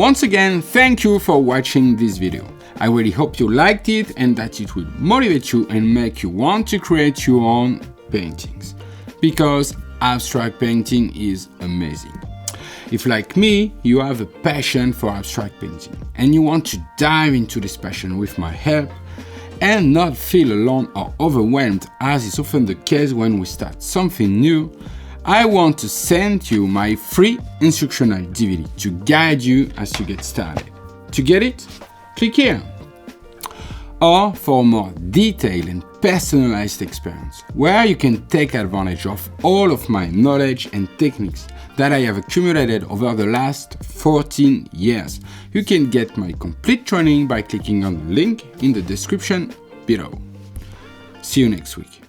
Once again, thank you for watching this video. I really hope you liked it and that it will motivate you and make you want to create your own paintings, because abstract painting is amazing. If, like me, you have a passion for abstract painting and you want to dive into this passion with my help and not feel alone or overwhelmed, as is often the case when we start something new, I want to send you my free instructional DVD to guide you as you get started. To get it, click here. Or for more detailed and personalized experience, where you can take advantage of all of my knowledge and techniques that I have accumulated over the last 14 years. You can get my complete training by clicking on the link in the description below. See you next week.